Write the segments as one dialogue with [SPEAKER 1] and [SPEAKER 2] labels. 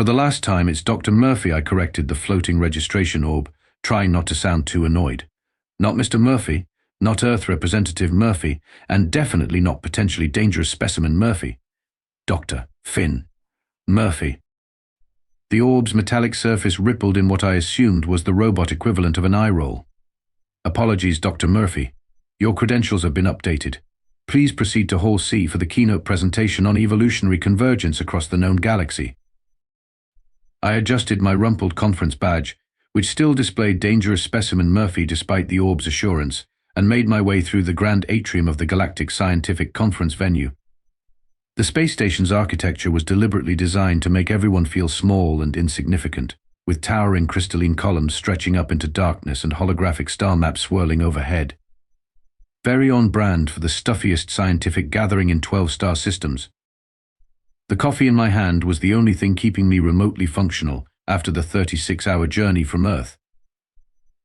[SPEAKER 1] For the last time, it's Dr. Murphy, I corrected the floating registration orb, trying not to sound too annoyed. Not Mr. Murphy, not Earth Representative Murphy, and definitely not potentially dangerous specimen Murphy. Dr. Finn Murphy. The orb's metallic surface rippled in what I assumed was the robot equivalent of an eye roll. Apologies, Dr. Murphy. Your credentials have been updated. Please proceed to Hall C for the keynote presentation on evolutionary convergence across the known galaxy. I adjusted my rumpled conference badge, which still displayed dangerous specimen Murphy despite the orb's assurance, and made my way through the grand atrium of the Galactic Scientific Conference venue. The space station's architecture was deliberately designed to make everyone feel small and insignificant, with towering crystalline columns stretching up into darkness and holographic star maps swirling overhead. Very on brand for the stuffiest scientific gathering in 12-star systems. The coffee in my hand was the only thing keeping me remotely functional after the 36-hour journey from Earth.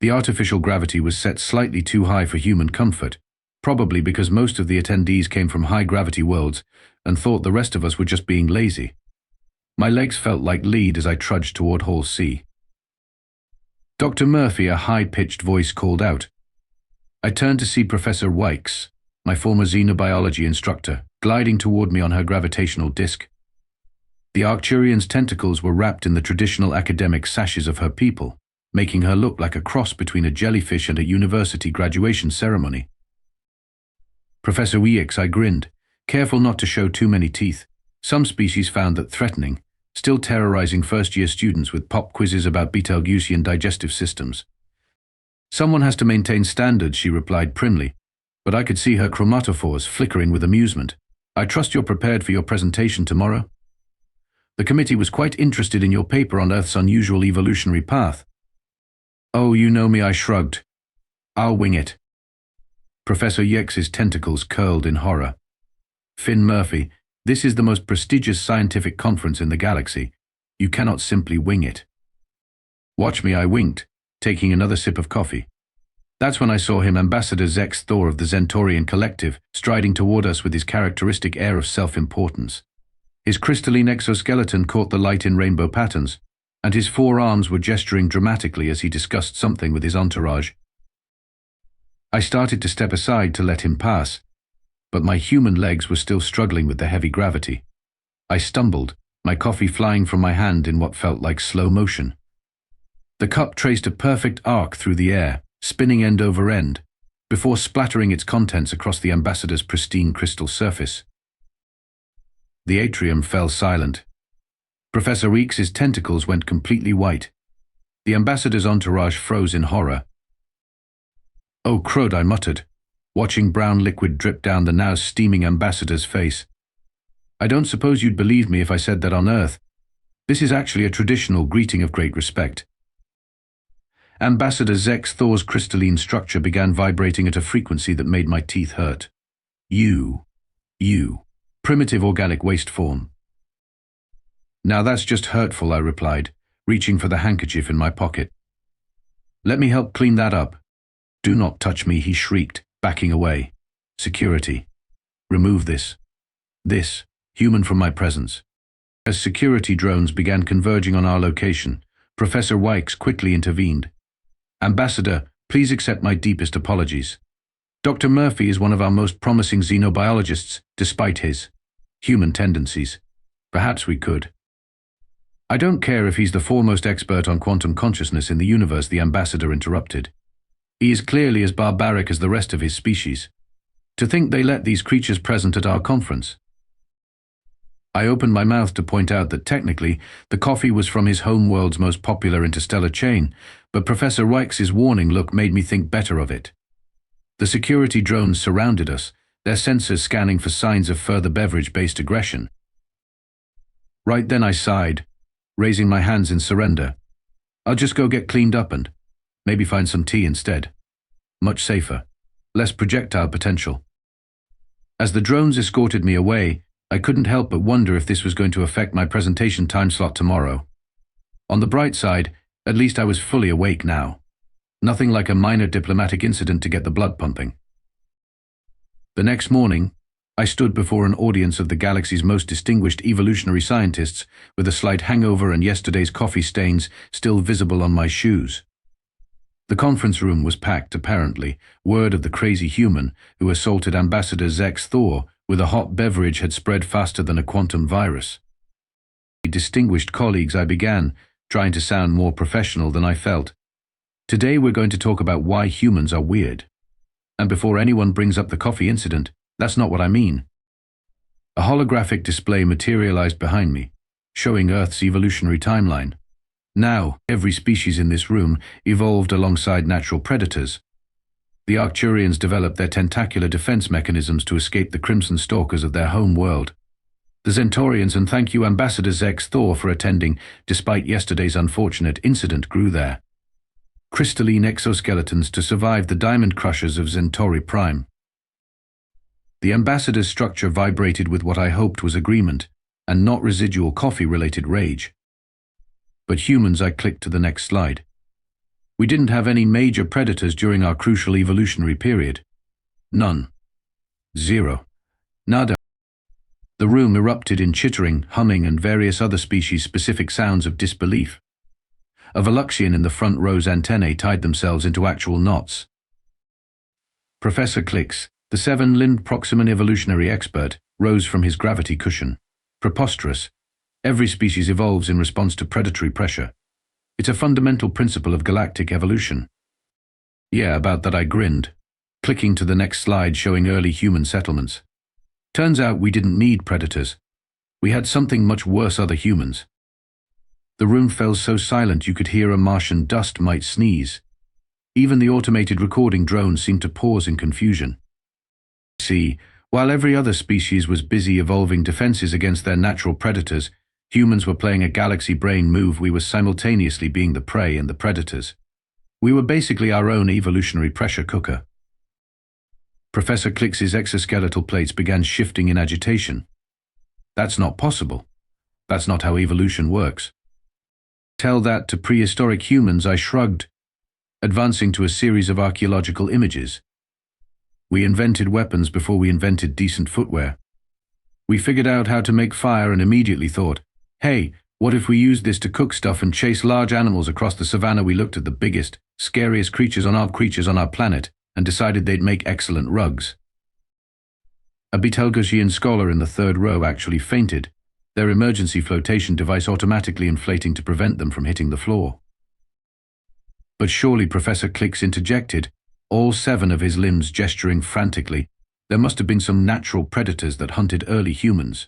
[SPEAKER 1] The artificial gravity was set slightly too high for human comfort, probably because most of the attendees came from high-gravity worlds and thought the rest of us were just being lazy. My legs felt like lead as I trudged toward Hall C. Dr. Murphy, a high-pitched voice called out. I turned to see Professor Wykes, my former xenobiology instructor, gliding toward me on her gravitational disk. The Arcturian's tentacles were wrapped in the traditional academic sashes of her people, making her look like a cross between a jellyfish and a university graduation ceremony. Professor Wykes, I grinned, careful not to show too many teeth. Some species found that threatening, still terrorizing first-year students with pop quizzes about Betelgeusean digestive systems. Someone has to maintain standards, she replied primly, but I could see her chromatophores flickering with amusement. I trust you're prepared for your presentation tomorrow? The committee was quite interested in your paper on Earth's unusual evolutionary path. Oh, you know me, I shrugged. I'll wing it. Professor Wykes' tentacles curled in horror. Finn Murphy, this is the most prestigious scientific conference in the galaxy. You cannot simply wing it. Watch me, I winked, taking another sip of coffee. That's when I saw him, Ambassador Zex'thor of the Zentaurian Collective, striding toward us with his characteristic air of self-importance. His crystalline exoskeleton caught the light in rainbow patterns, and his forearms were gesturing dramatically as he discussed something with his entourage. I started to step aside to let him pass, but my human legs were still struggling with the heavy gravity. I stumbled, my coffee flying from my hand in what felt like slow motion. The cup traced a perfect arc through the air, spinning end over end, before splattering its contents across the ambassador's pristine crystal surface. The atrium fell silent. Professor Wykes' tentacles went completely white. The ambassador's entourage froze in horror. Oh crud, I muttered, watching brown liquid drip down the now steaming ambassador's face. I don't suppose you'd believe me if I said that on Earth. This is actually a traditional greeting of great respect. Ambassador Zex'thor's crystalline structure began vibrating at a frequency that made my teeth hurt. You, primitive organic waste form. Now that's just hurtful, I replied, reaching for the handkerchief in my pocket. Let me help clean that up. Do not touch me, he shrieked, backing away. Security. Remove this. Human from my presence. As security drones began converging on our location, Professor Wykes quickly intervened. Ambassador, please accept my deepest apologies. Dr. Murphy is one of our most promising xenobiologists, despite his human tendencies. Perhaps we could. I don't care if he's the foremost expert on quantum consciousness in the universe, the ambassador interrupted. He is clearly as barbaric as the rest of his species. To think they let these creatures present at our conference. I opened my mouth to point out that technically the coffee was from his home world's most popular interstellar chain, but Professor Wykes' warning look made me think better of it. The security drones surrounded us, their sensors scanning for signs of further beverage-based aggression. Right then I sighed, raising my hands in surrender. I'll just go get cleaned up and maybe find some tea instead. Much safer. Less projectile potential. As the drones escorted me away, I couldn't help but wonder if this was going to affect my presentation time slot tomorrow. On the bright side, at least I was fully awake now. Nothing like a minor diplomatic incident to get the blood pumping. The next morning, I stood before an audience of the galaxy's most distinguished evolutionary scientists, with a slight hangover and yesterday's coffee stains still visible on my shoes. The conference room was packed, apparently. Word of the crazy human who assaulted Ambassador Zex'thor with a hot beverage had spread faster than a quantum virus. Distinguished colleagues, I began, trying to sound more professional than I felt. Today we're going to talk about why humans are weird. And before anyone brings up the coffee incident, that's not what I mean. A holographic display materialized behind me, showing Earth's evolutionary timeline. Now, every species in this room evolved alongside natural predators. The Arcturians developed their tentacular defense mechanisms to escape the crimson stalkers of their home world. The Zentaurians, and thank you Ambassador Zex'thor for attending despite yesterday's unfortunate incident, grew there. Crystalline exoskeletons to survive the diamond crushers of Centauri Prime. The Ambassador's structure vibrated with what I hoped was agreement, and not residual coffee-related rage. But humans, I clicked to the next slide. We didn't have any major predators during our crucial evolutionary period. None. Zero. Nada. The room erupted in chittering, humming, and various other species-specific sounds of disbelief. A Veluxian in the front row's antennae tied themselves into actual knots. Professor Klix, the seven-limbed Proximan evolutionary expert, rose from his gravity cushion. Preposterous. Every species evolves in response to predatory pressure. It's a fundamental principle of galactic evolution. Yeah, about that I grinned, clicking to the next slide showing early human settlements. Turns out we didn't need predators. We had something much worse: other humans. The room fell so silent you could hear a Martian dust mite sneeze. Even the automated recording drone seemed to pause in confusion. See, while every other species was busy evolving defenses against their natural predators, humans were playing a galaxy brain move. We were simultaneously being the prey and the predators. We were basically our own evolutionary pressure cooker. Professor Klix's exoskeletal plates began shifting in agitation. That's not possible. That's not how evolution works. Tell that to prehistoric humans, I shrugged, advancing to a series of archaeological images. We invented weapons before we invented decent footwear. We figured out how to make fire and immediately thought, hey, what if we used this to cook stuff and chase large animals across the savannah? We looked at the biggest, scariest creatures on our planet and decided they'd make excellent rugs. A Betelgeusean scholar in the third row actually fainted, their emergency flotation device automatically inflating to prevent them from hitting the floor. But surely, Professor Klix interjected, all 7 of his limbs gesturing frantically. There must have been some natural predators that hunted early humans.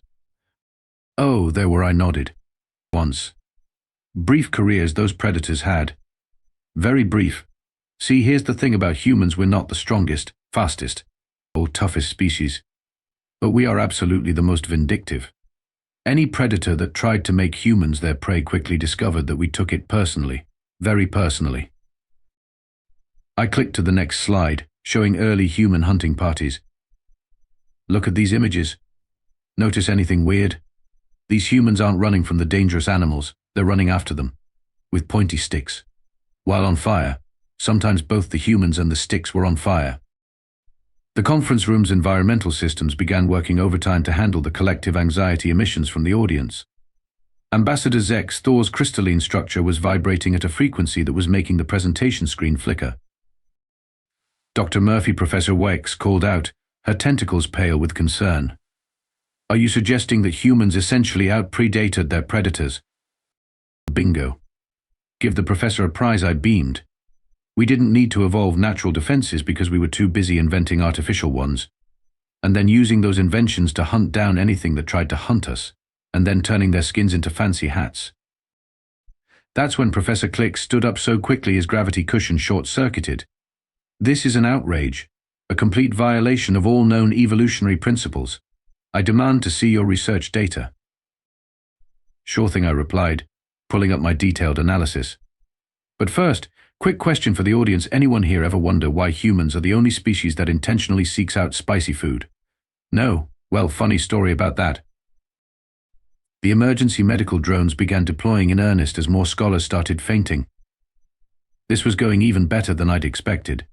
[SPEAKER 1] Oh, there were, I nodded. Once. Brief careers those predators had. Very brief. See, here's the thing about humans: we're not the strongest, fastest, or toughest species. But we are absolutely the most vindictive. Any predator that tried to make humans their prey quickly discovered that we took it personally, very personally. I clicked to the next slide, showing early human hunting parties. Look at these images. Notice anything weird? These humans aren't running from the dangerous animals, they're running after them, with pointy sticks. While on fire, sometimes both the humans and the sticks were on fire. The conference room's environmental systems began working overtime to handle the collective anxiety emissions from the audience. Ambassador Zex'thor's crystalline structure was vibrating at a frequency that was making the presentation screen flicker. Dr. Murphy, Professor Wex, called out, her tentacles pale with concern. Are you suggesting that humans essentially out-predated their predators? Bingo. Give the professor a prize, I beamed. We didn't need to evolve natural defenses because we were too busy inventing artificial ones, and then using those inventions to hunt down anything that tried to hunt us, and then turning their skins into fancy hats. That's when Professor Klix stood up so quickly his gravity cushion short-circuited. This is an outrage, a complete violation of all known evolutionary principles. I demand to see your research data. Sure thing, I replied, pulling up my detailed analysis. But first, quick question for the audience: anyone here ever wonder why humans are the only species that intentionally seeks out spicy food? No? Well, funny story about that. The emergency medical drones began deploying in earnest as more scholars started fainting. This was going even better than I'd expected.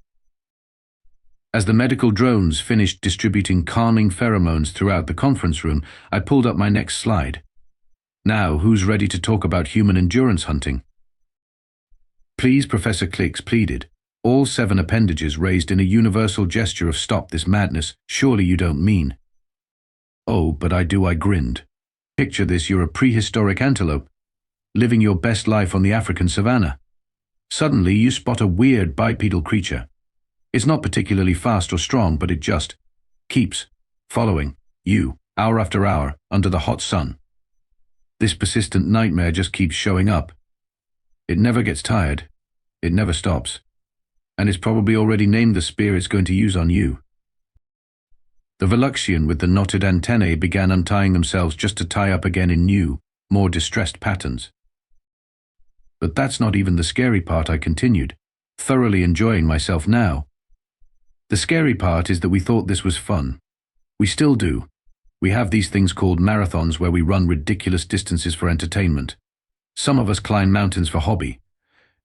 [SPEAKER 1] As the medical drones finished distributing calming pheromones throughout the conference room, I pulled up my next slide. Now, who's ready to talk about human endurance hunting? Please, Professor Clicks pleaded, all 7 appendages raised in a universal gesture of stop this madness. Surely you don't mean. Oh, but I do, I grinned. Picture this, you're a prehistoric antelope, living your best life on the African savanna. Suddenly you spot a weird bipedal creature. It's not particularly fast or strong, but it just keeps following you, hour after hour, under the hot sun. This persistent nightmare just keeps showing up. It never gets tired. It never stops. And it's probably already named the spear it's going to use on you. The Veluxian with the knotted antennae began untying themselves just to tie up again in new, more distressed patterns. But that's not even the scary part, I continued, thoroughly enjoying myself now. The scary part is that we thought this was fun. We still do. We have these things called marathons where we run ridiculous distances for entertainment. Some of us climb mountains for hobby.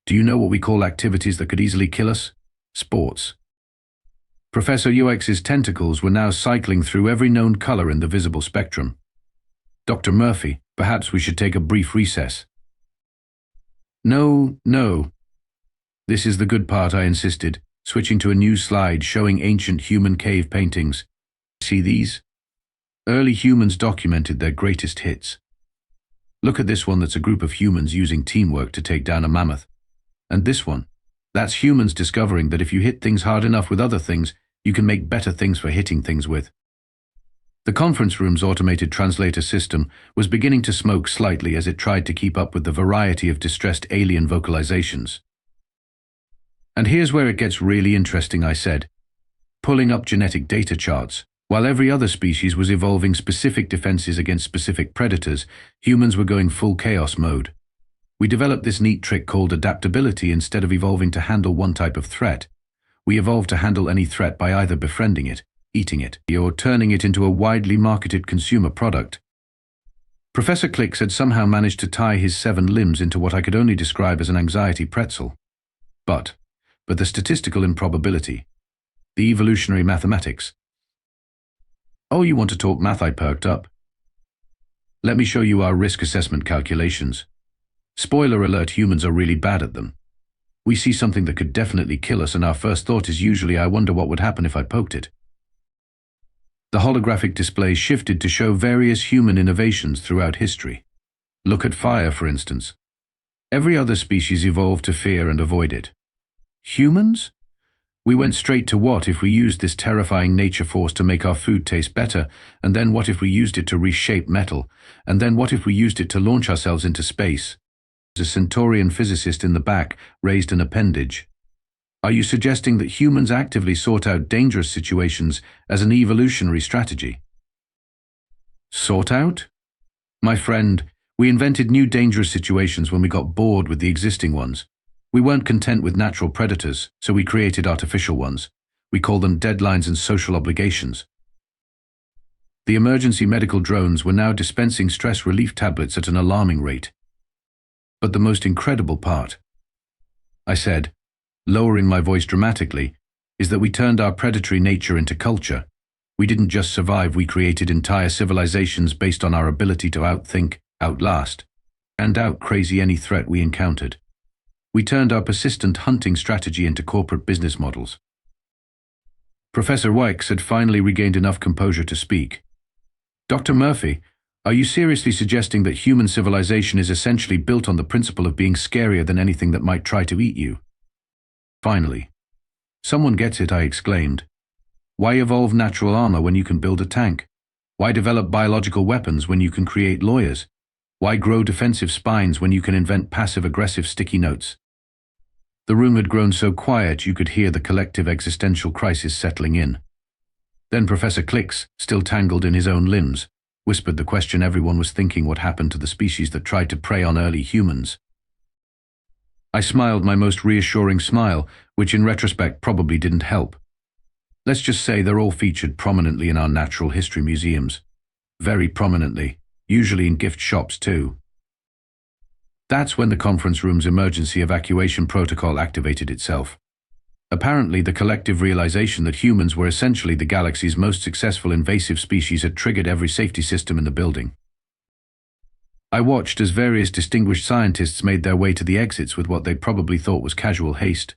[SPEAKER 1] Do you know what we call activities that could easily kill us? Sports. Professor UX's tentacles were now cycling through every known color in the visible spectrum. Dr. Murphy, perhaps we should take a brief recess. No. This is the good part, I insisted, switching to a new slide showing ancient human cave paintings. See these? Early humans documented their greatest hits. Look at this one, that's a group of humans using teamwork to take down a mammoth. And this one, that's humans discovering that if you hit things hard enough with other things, you can make better things for hitting things with. The conference room's automated translator system was beginning to smoke slightly as it tried to keep up with the variety of distressed alien vocalizations. And here's where it gets really interesting, I said, pulling up genetic data charts. While every other species was evolving specific defenses against specific predators, humans were going full chaos mode. We developed this neat trick called adaptability. Instead of evolving to handle one type of threat, we evolved to handle any threat by either befriending it, eating it, or turning it into a widely marketed consumer product. Professor Clicks had somehow managed to tie his 7 limbs into what I could only describe as an anxiety pretzel. But the statistical improbability, the evolutionary mathematics. Oh, you want to talk math? I perked up. Let me show you our risk assessment calculations. Spoiler alert, humans are really bad at them. We see something that could definitely kill us and our first thought is usually, I wonder what would happen if I poked it. The holographic display shifted to show various human innovations throughout history. Look at fire, for instance. Every other species evolved to fear and avoid it. Humans? We went straight to what if we used this terrifying nature force to make our food taste better, and then what if we used it to reshape metal, and then what if we used it to launch ourselves into space? A Centaurian physicist in the back raised an appendage. Are you suggesting that humans actively sought out dangerous situations as an evolutionary strategy? Sought out? My friend, we invented new dangerous situations when we got bored with the existing ones. We weren't content with natural predators, so we created artificial ones. We call them deadlines and social obligations. The emergency medical drones were now dispensing stress relief tablets at an alarming rate. But the most incredible part, I said, lowering my voice dramatically, is that we turned our predatory nature into culture. We didn't just survive, we created entire civilizations based on our ability to outthink, outlast, and out-crazy any threat we encountered. We turned our persistent hunting strategy into corporate business models. Professor Wykes had finally regained enough composure to speak. Dr. Murphy, are you seriously suggesting that human civilization is essentially built on the principle of being scarier than anything that might try to eat you? Finally. Someone gets it, I exclaimed. Why evolve natural armor when you can build a tank? Why develop biological weapons when you can create lawyers? Why grow defensive spines when you can invent passive-aggressive sticky notes? The room had grown so quiet you could hear the collective existential crisis settling in. Then Professor Clicks, still tangled in his own limbs, whispered the question everyone was thinking: what happened to the species that tried to prey on early humans? I smiled my most reassuring smile, which in retrospect probably didn't help. Let's just say they're all featured prominently in our natural history museums. Very prominently. Usually in gift shops too. That's when the conference room's emergency evacuation protocol activated itself. Apparently, the collective realization that humans were essentially the galaxy's most successful invasive species had triggered every safety system in the building. I watched as various distinguished scientists made their way to the exits with what they probably thought was casual haste.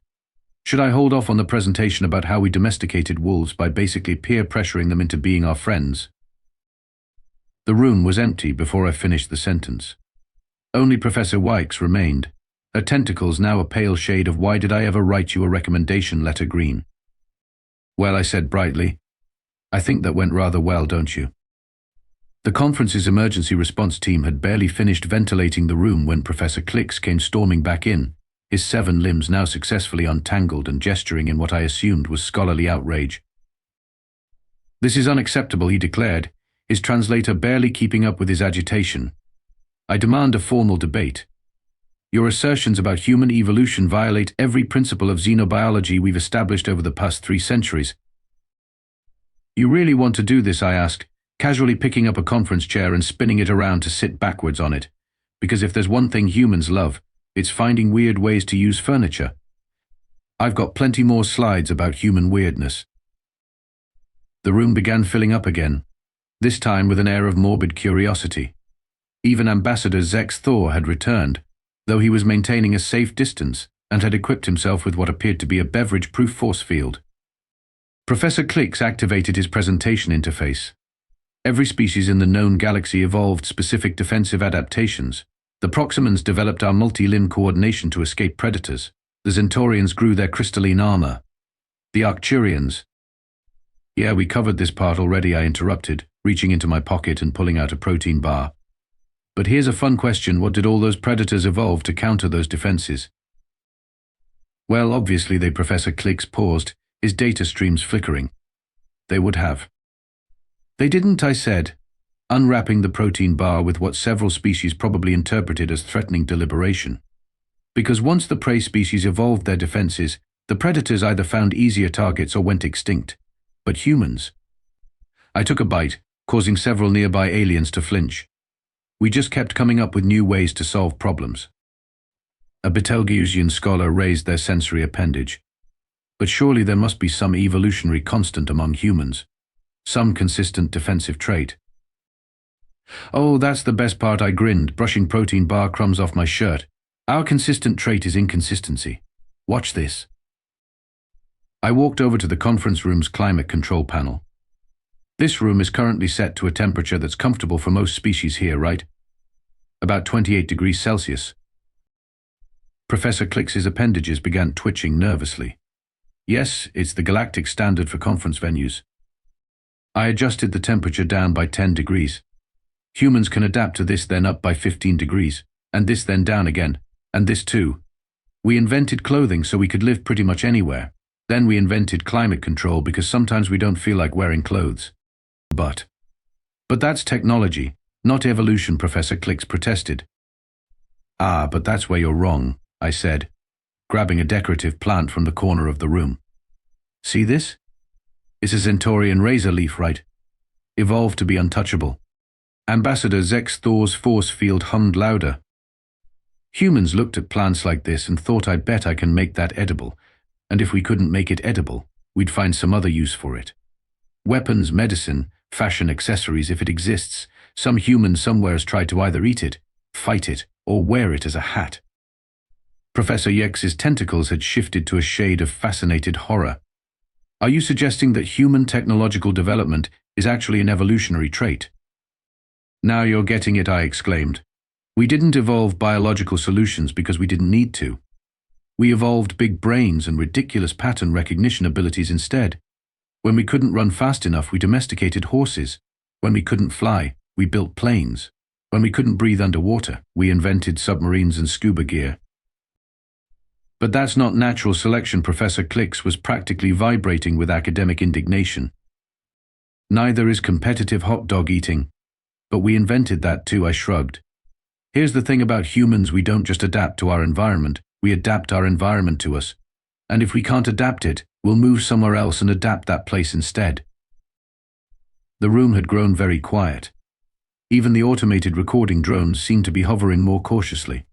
[SPEAKER 1] Should I hold off on the presentation about how we domesticated wolves by basically peer pressuring them into being our friends? The room was empty before I finished the sentence. Only Professor Wykes remained, her tentacles now a pale shade of "why did I ever write you a recommendation letter" green. "Well," I said brightly, "I think that went rather well, don't you?" The conference's emergency response team had barely finished ventilating the room when Professor Klix came storming back in, his 7 limbs now successfully untangled and gesturing in what I assumed was scholarly outrage. "This is unacceptable," he declared, his translator barely keeping up with his agitation. "I demand a formal debate. Your assertions about human evolution violate every principle of xenobiology we've established over the past 3 centuries. You really want to do this?" I asked, casually picking up a conference chair and spinning it around to sit backwards on it. Because if there's one thing humans love, it's finding weird ways to use furniture. I've got plenty more slides about human weirdness. The room began filling up again, this time with an air of morbid curiosity. Even Ambassador Zex'thor had returned, though he was maintaining a safe distance and had equipped himself with what appeared to be a beverage-proof force field. Professor Klix activated his presentation interface. Every species in the known galaxy evolved specific defensive adaptations. The Proximans developed our multi-limb coordination to escape predators. The Zentaurians grew their crystalline armor. The Arcturians— "Yeah, we covered this part already," I interrupted, reaching into my pocket and pulling out a protein bar. "But here's a fun question: what did all those predators evolve to counter those defenses?" "Well, obviously they," Professor Klix paused, his data streams flickering. "They would have." "They didn't," I said, unwrapping the protein bar with what several species probably interpreted as threatening deliberation. "Because once the prey species evolved their defenses, the predators either found easier targets or went extinct. But humans—" I took a bite, causing several nearby aliens to flinch. "We just kept coming up with new ways to solve problems." A Betelgeusian scholar raised their sensory appendage. "But surely there must be some evolutionary constant among humans. Some consistent defensive trait." "Oh, that's the best part," I grinned, brushing protein bar crumbs off my shirt. "Our consistent trait is inconsistency. Watch this." I walked over to the conference room's climate control panel. "This room is currently set to a temperature that's comfortable for most species here, right? About 28 degrees Celsius. Professor Klix's appendages began twitching nervously. "Yes, it's the galactic standard for conference venues." I adjusted the temperature down by 10 degrees. "Humans can adapt to this, then up by 15 degrees, and this then down again, and this too. We invented clothing so we could live pretty much anywhere. Then we invented climate control because sometimes we don't feel like wearing clothes." But that's technology, not evolution," Professor Klix protested. "Ah, but that's where you're wrong," I said, grabbing a decorative plant from the corner of the room. "See this? It's a Zentaurian razor leaf, right? Evolved to be untouchable." Ambassador Zex'thor's force field hummed louder. "Humans looked at plants like this and thought, I bet I can make that edible. And if we couldn't make it edible, we'd find some other use for it. Weapons, medicine, fashion, accessories, if it exists. Some human somewhere has tried to either eat it, fight it, or wear it as a hat." Professor Yex's tentacles had shifted to a shade of fascinated horror. "Are you suggesting that human technological development is actually an evolutionary trait?" "Now you're getting it," I exclaimed. "We didn't evolve biological solutions because we didn't need to. We evolved big brains and ridiculous pattern recognition abilities instead. When we couldn't run fast enough, we domesticated horses. When we couldn't fly, we built planes. When we couldn't breathe underwater, we invented submarines and scuba gear." "But that's not natural selection," Professor Klix was practically vibrating with academic indignation. "Neither is competitive hot dog eating. But we invented that too," I shrugged. "Here's the thing about humans: we don't just adapt to our environment, we adapt our environment to us. And if we can't adapt it, we'll move somewhere else and adapt that place instead." The room had grown very quiet. Even the automated recording drones seemed to be hovering more cautiously.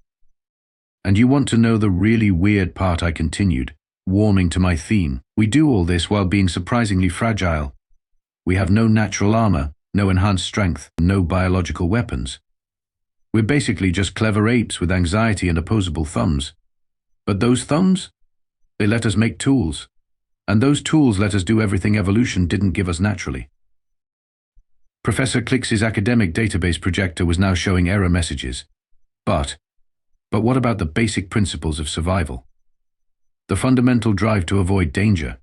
[SPEAKER 1] "And you want to know the really weird part," I continued, warming to my theme. We do all this while being surprisingly fragile. We have no natural armor, no enhanced strength, no biological weapons. We're basically just clever apes with anxiety and opposable thumbs. But those thumbs? They let us make tools. And those tools let us do everything evolution didn't give us naturally. Professor Clix's academic database projector was now showing error messages. But what about the basic principles of survival? The fundamental drive to avoid danger.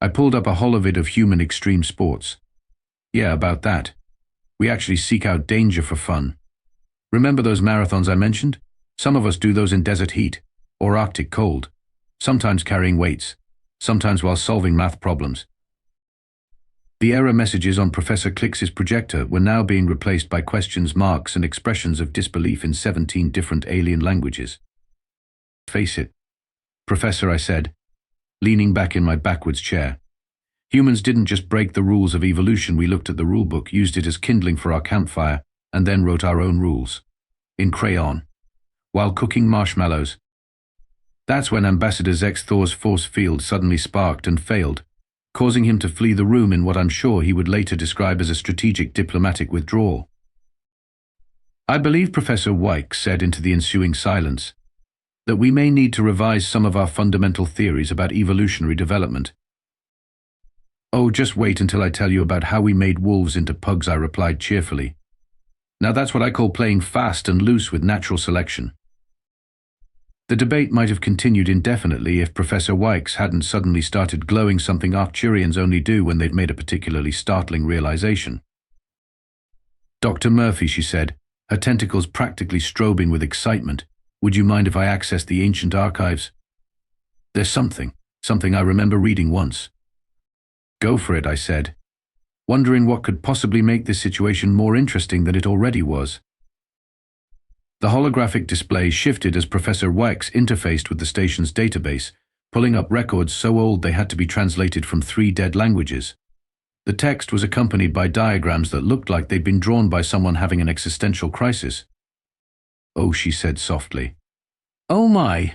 [SPEAKER 1] I pulled up a holovid of human extreme sports. Yeah, about that. We actually seek out danger for fun. Remember those marathons I mentioned? Some of us do those in desert heat, or Arctic cold, sometimes carrying weights, sometimes while solving math problems. The error messages on Professor Clix's projector were now being replaced by questions marks and expressions of disbelief in 17 different alien languages. Face it, Professor, I said, leaning back in my backwards chair. Humans didn't just break the rules of evolution. We looked at the rulebook, used it as kindling for our campfire, and then wrote our own rules. In crayon. While cooking marshmallows. That's when Ambassador Zex'thor's force field suddenly sparked and failed, causing him to flee the room in what I'm sure he would later describe as a strategic diplomatic withdrawal. I believe Professor Zex'thor said into the ensuing silence that we may need to revise some of our fundamental theories about evolutionary development. Oh, just wait until I tell you about how we made wolves into pugs, I replied cheerfully. Now that's what I call playing fast and loose with natural selection. The debate might have continued indefinitely if Professor Zex'thor hadn't suddenly started glowing, something Arcturians only do when they've made a particularly startling realization. Dr. Murphy, she said, her tentacles practically strobing with excitement, would you mind if I access the ancient archives? There's something I remember reading once. Go for it, I said, wondering what could possibly make this situation more interesting than it already was. The holographic display shifted as Professor Zex'thor interfaced with the station's database, pulling up records so old they had to be translated from 3 dead languages. The text was accompanied by diagrams that looked like they'd been drawn by someone having an existential crisis. Oh, she said softly. Oh my!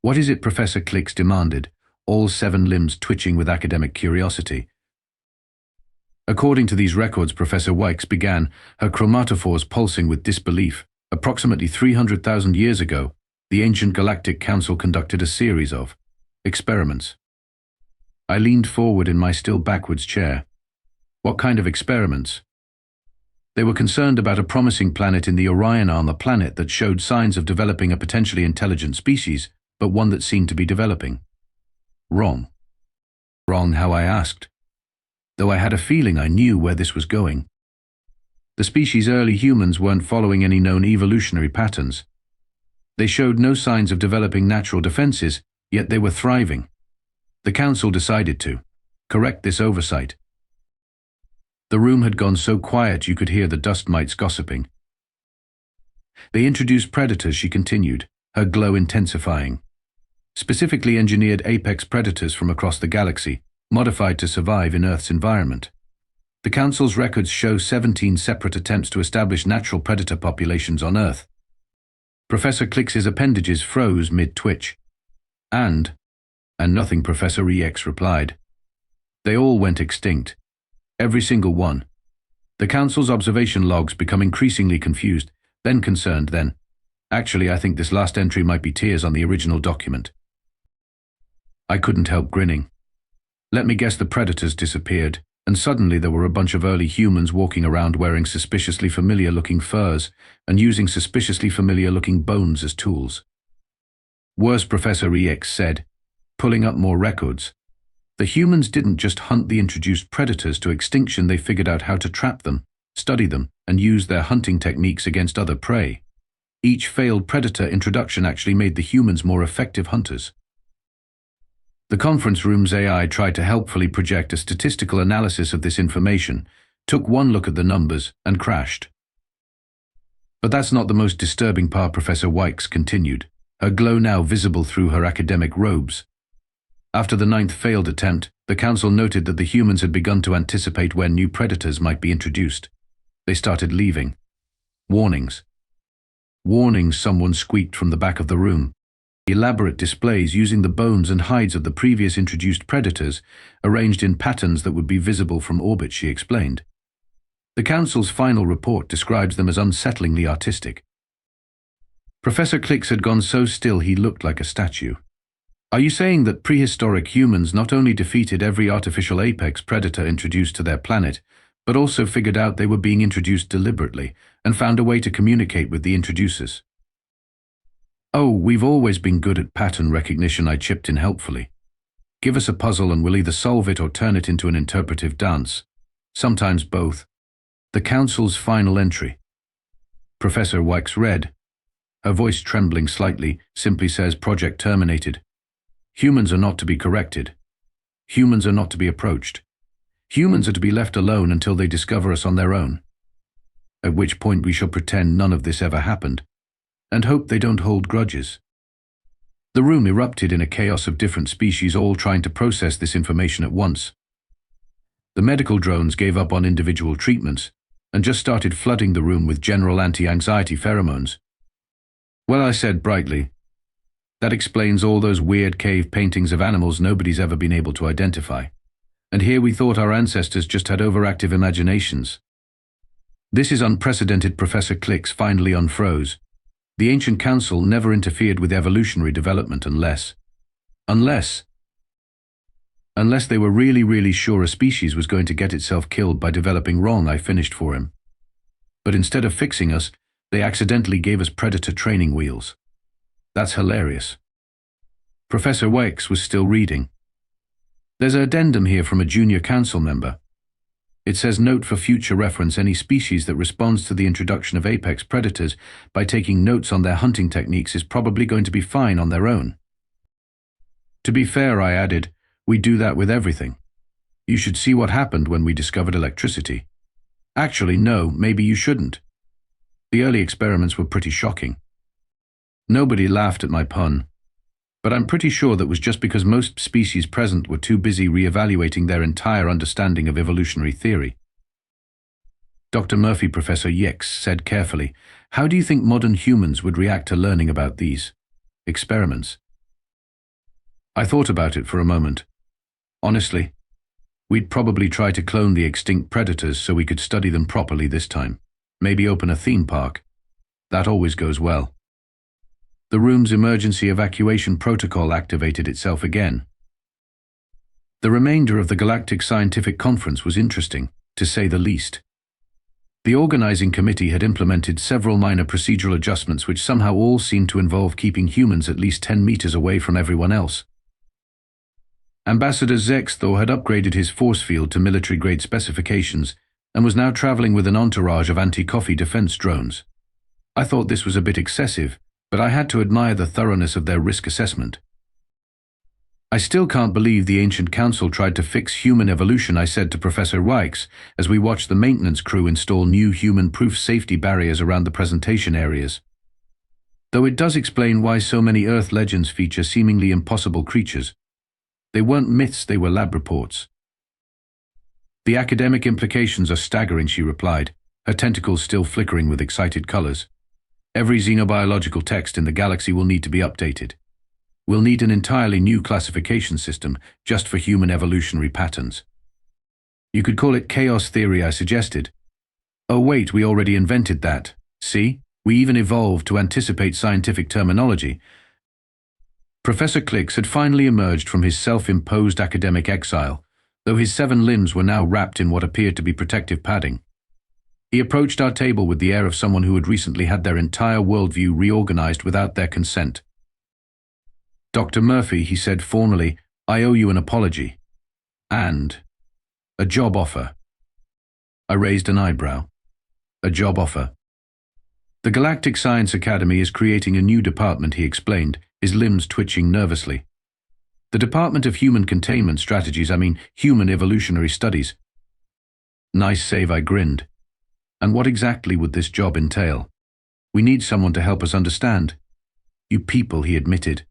[SPEAKER 1] What is it, Professor Clix demanded, all 7 limbs twitching with academic curiosity. According to these records, Professor Zex'thor began, her chromatophores pulsing with disbelief. Approximately 300,000 years ago, the ancient Galactic Council conducted a series of experiments. I leaned forward in my still backwards chair. What kind of experiments? They were concerned about a promising planet in the Orion Arm, a planet that showed signs of developing a potentially intelligent species, but one that seemed to be developing. Wrong. Wrong, how, I asked, though I had a feeling I knew where this was going. The species' early humans weren't following any known evolutionary patterns. They showed no signs of developing natural defenses, yet they were thriving. The Council decided to correct this oversight. The room had gone so quiet you could hear the dust mites gossiping. They introduced predators, she continued, her glow intensifying. Specifically engineered apex predators from across the galaxy, modified to survive in Earth's environment. The Council's records show 17 separate attempts to establish natural predator populations on Earth. Professor Clix's appendages froze mid-twitch. And nothing, Professor Zex'thor replied. They all went extinct. Every single one. The Council's observation logs become increasingly confused, then concerned, then. Actually, I think this last entry might be tears on the original document. I couldn't help grinning. Let me guess, the predators disappeared, and suddenly there were a bunch of early humans walking around wearing suspiciously familiar-looking furs and using suspiciously familiar-looking bones as tools. Worse, Professor Zex'thor said, pulling up more records. The humans didn't just hunt the introduced predators to extinction, they figured out how to trap them, study them, and use their hunting techniques against other prey. Each failed predator introduction actually made the humans more effective hunters. The conference room's AI tried to helpfully project a statistical analysis of this information, took one look at the numbers, and crashed. But that's not the most disturbing part, Professor Zex'thor continued, her glow now visible through her academic robes. After the 9th failed attempt, the Council noted that the humans had begun to anticipate when new predators might be introduced. They started leaving. Warnings. Warnings, someone squeaked from the back of the room. elaborate displays using the bones and hides of the previous introduced predators, arranged in patterns that would be visible from orbit, she explained. The Council's final report describes them as unsettlingly artistic. Professor Klix had gone so still he looked like a statue. Are you saying that prehistoric humans not only defeated every artificial apex predator introduced to their planet, but also figured out they were being introduced deliberately and found a way to communicate with the introducers? Oh, we've always been good at pattern recognition, I chipped in helpfully. Give us a puzzle and we'll either solve it or turn it into an interpretive dance. Sometimes both. The Council's final entry. Professor Zex'thor read, her voice trembling slightly, simply says, project terminated. Humans are not to be corrected. Humans are not to be approached. Humans are to be left alone until they discover us on their own. At which point we shall pretend none of this ever happened, and hope they don't hold grudges. The room erupted in a chaos of different species all trying to process this information at once. The medical drones gave up on individual treatments and just started flooding the room with general anti-anxiety pheromones. Well, I said brightly, that explains all those weird cave paintings of animals nobody's ever been able to identify. And here we thought our ancestors just had overactive imaginations. This is unprecedented, Professor Klix finally unfroze. The ancient council never interfered with evolutionary development unless they were really sure a species was going to get itself killed by developing wrong, I finished for him. But instead of fixing us, they accidentally gave us predator training wheels. That's hilarious. Professor Zex'thor was still reading. There's an addendum here from a junior council member. It says, note for future reference, any species that responds to the introduction of apex predators by taking notes on their hunting techniques is probably going to be fine on their own. To be fair, I added, we do that with everything. You should see what happened when we discovered electricity. Actually, no, maybe you shouldn't. The early experiments were pretty shocking. Nobody laughed at my pun, but I'm pretty sure that was just because most species present were too busy re-evaluating their entire understanding of evolutionary theory. Dr. Murphy, Professor Zex'thor said carefully, how do you think modern humans would react to learning about these experiments? I thought about it for a moment. Honestly, we'd probably try to clone the extinct predators so we could study them properly this time. Maybe open a theme park. That always goes well. The room's emergency evacuation protocol activated itself again. The remainder of the Galactic Scientific Conference was interesting, to say the least. The organizing committee had implemented several minor procedural adjustments which somehow all seemed to involve keeping humans at least 10 meters away from everyone else. Ambassador Zex'thor had upgraded his force field to military-grade specifications and was now traveling with an entourage of anti-coffee defense drones. I thought this was a bit excessive, but I had to admire the thoroughness of their risk assessment. I still can't believe the ancient council tried to fix human evolution, I said to Professor Zex'thor as we watched the maintenance crew install new human-proof safety barriers around the presentation areas. Though it does explain why so many Earth legends feature seemingly impossible creatures. They weren't myths, they were lab reports. The academic implications are staggering, she replied, her tentacles still flickering with excited colors. Every xenobiological text in the galaxy will need to be updated. We'll need an entirely new classification system just for human evolutionary patterns. You could call it chaos theory, I suggested. Oh wait, we already invented that. See? We even evolved to anticipate scientific terminology. Professor Klix had finally emerged from his self-imposed academic exile, though his 7 limbs were now wrapped in what appeared to be protective padding. He approached our table with the air of someone who had recently had their entire worldview reorganized without their consent. Dr. Murphy, he said formally, I owe you an apology. And a job offer. I raised an eyebrow. A job offer. The Galactic Science Academy is creating a new department, he explained, his limbs twitching nervously. The Department of Human Containment Strategies, Human Evolutionary Studies. Nice save, I grinned. And what exactly would this job entail? We need someone to help us understand. You people, he admitted.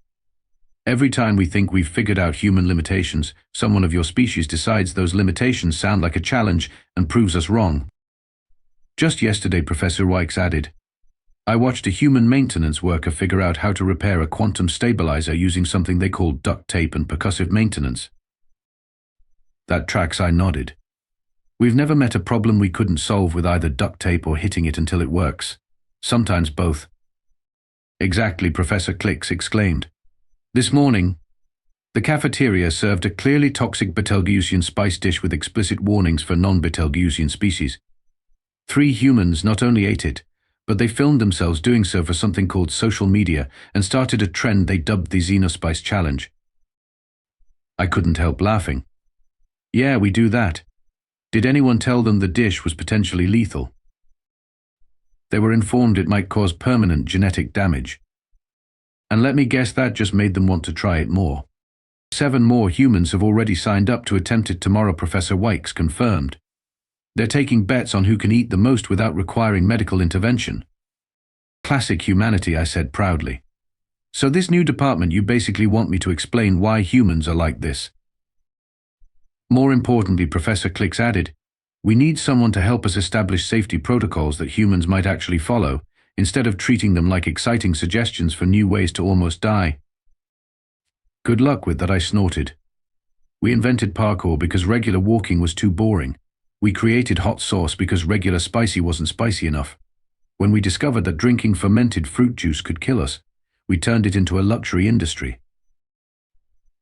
[SPEAKER 1] Every time we think we've figured out human limitations, someone of your species decides those limitations sound like a challenge and proves us wrong. Just yesterday, Professor Zex'thor added, I watched a human maintenance worker figure out how to repair a quantum stabilizer using something they called duct tape and percussive maintenance. That tracks, I nodded. We've never met a problem we couldn't solve with either duct tape or hitting it until it works. Sometimes both. Exactly, Professor Klix exclaimed. This morning, the cafeteria served a clearly toxic Betelgeusian spice dish with explicit warnings for non-Betelgeusian species. 3 humans not only ate it, but they filmed themselves doing so for something called social media and started a trend they dubbed the Xenospice Challenge. I couldn't help laughing. Yeah, we do that. Did anyone tell them the dish was potentially lethal? They were informed it might cause permanent genetic damage. And let me guess, that just made them want to try it more. 7 more humans have already signed up to attempt it tomorrow, Professor Wykes confirmed. They're taking bets on who can eat the most without requiring medical intervention. Classic humanity, I said proudly. So this new department, you basically want me to explain why humans are like this. More importantly, Professor Klix added, we need someone to help us establish safety protocols that humans might actually follow, instead of treating them like exciting suggestions for new ways to almost die. Good luck with that, I snorted. We invented parkour because regular walking was too boring. We created hot sauce because regular spicy wasn't spicy enough. When we discovered that drinking fermented fruit juice could kill us, we turned it into a luxury industry.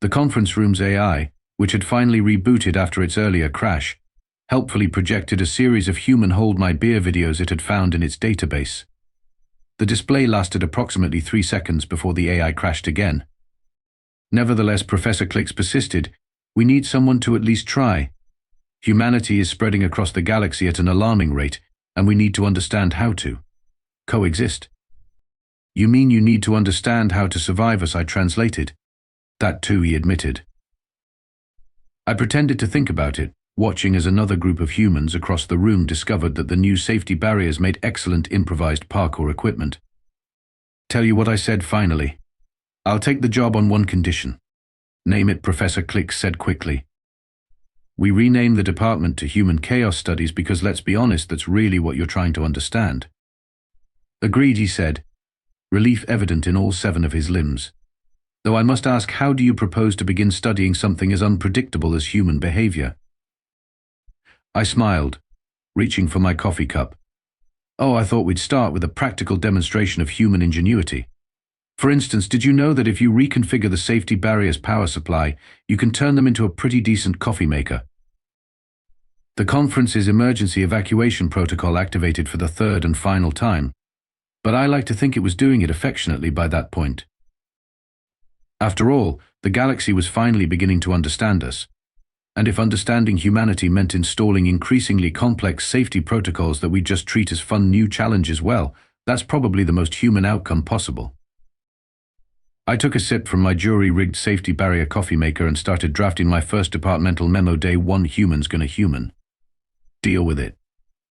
[SPEAKER 1] The conference room's AI, which had finally rebooted after its earlier crash, helpfully projected a series of human hold my beer videos it had found in its database. The display lasted approximately 3 seconds before the AI crashed again. Nevertheless, Professor Klix persisted, we need someone to at least try. Humanity is spreading across the galaxy at an alarming rate, and we need to understand how to coexist. You mean you need to understand how to survive us, I translated. That too, he admitted. I pretended to think about it, watching as another group of humans across the room discovered that the new safety barriers made excellent improvised parkour equipment. Tell you what I said finally. I'll take the job on one condition. Name it, Professor Klix said quickly. We renamed the department to Human Chaos Studies because, let's be honest, that's really what you're trying to understand. Agreed, he said, relief evident in all 7 of his limbs. Though I must ask, how do you propose to begin studying something as unpredictable as human behavior? I smiled, reaching for my coffee cup. Oh, I thought we'd start with a practical demonstration of human ingenuity. For instance, did you know that if you reconfigure the safety barrier's power supply, you can turn them into a pretty decent coffee maker? The conference's emergency evacuation protocol activated for the 3rd and final time, but I like to think it was doing it affectionately by that point. After all, the galaxy was finally beginning to understand us. And if understanding humanity meant installing increasingly complex safety protocols that we just treat as fun new challenges, well, that's probably the most human outcome possible. I took a sip from my jury-rigged safety barrier coffee maker and started drafting my first departmental memo. Day 1, humans gonna human. Deal with it.